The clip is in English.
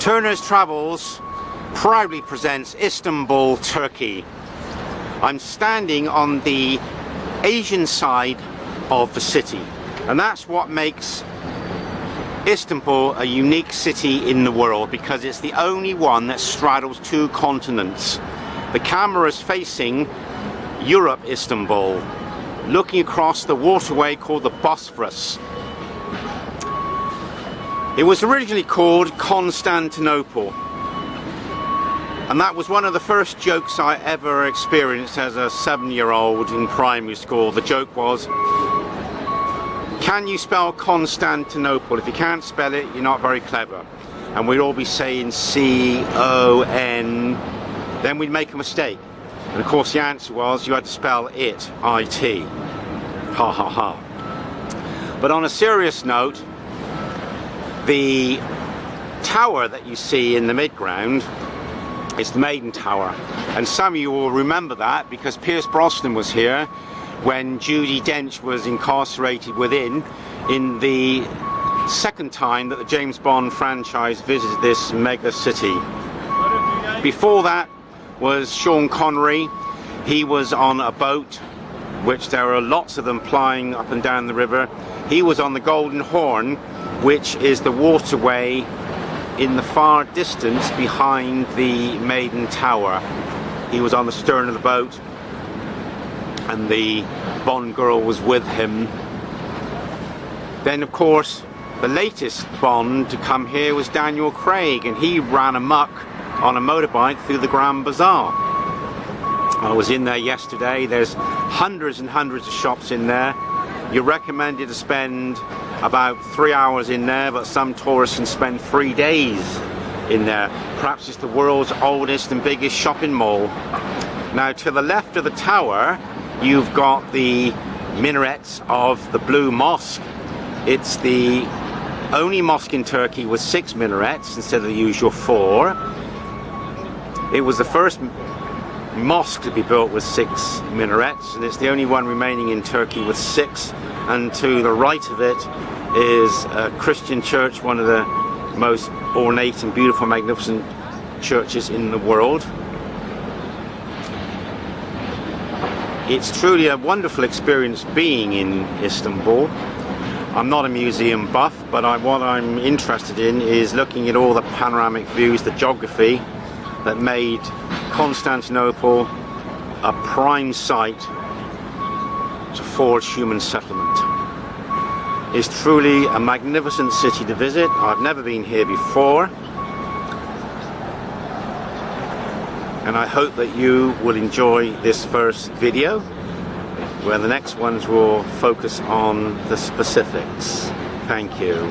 Turner's Travels proudly presents Istanbul, Turkey. I'm standing on the Asian side of the city, and that's what makes Istanbul a unique city in the world, because it's the only one that straddles two continents. The camera is facing Europe, Istanbul, looking across the waterway called the Bosphorus. It was originally called Constantinople, and that was one of the first jokes I ever experienced as a 7-year-old in primary school. The joke was, can you spell Constantinople? If you can't spell it, you're not very clever. And we'd all be saying C-O-N, then we'd make a mistake. And of course the answer was you had to spell it, I-T. Ha ha ha. But on a serious note, the tower that you see in the midground is the Maiden Tower. And some of you will remember that because Pierce Brosnan was here when Judi Dench was incarcerated within in the second time that the James Bond franchise visited this mega city. Before that was Sean Connery. He was on a boat, which there are lots of them plying up and down the river. He was on the Golden Horn, which is the waterway in the far distance behind the Maiden Tower. He was on the stern of the boat, and the Bond girl was with him. Then of course the latest Bond to come here was Daniel Craig, and he ran amok on a motorbike through the Grand Bazaar. I was in there yesterday. There's hundreds and hundreds of shops in there. You're recommended to spend about 3 hours in there, but some tourists can spend 3 days in there. Perhaps it's the world's oldest and biggest shopping mall. Now to the left of the tower you've got the minarets of the Blue Mosque. It's the only mosque in Turkey with 6 minarets instead of the usual 4. It was the first mosque to be built with 6 minarets, and it's the only one remaining in Turkey with 6. And to the right of it is a Christian church, one of the most ornate and beautiful, magnificent churches in the world. It's truly a wonderful experience being in Istanbul. I'm not a museum buff, but what I'm interested in is looking at all the panoramic views, the geography that made Constantinople a prime site to forge human settlement. It's truly a magnificent city to visit. I've never been here before, and I hope that you will enjoy this first video, where the next ones will focus on the specifics. Thank you.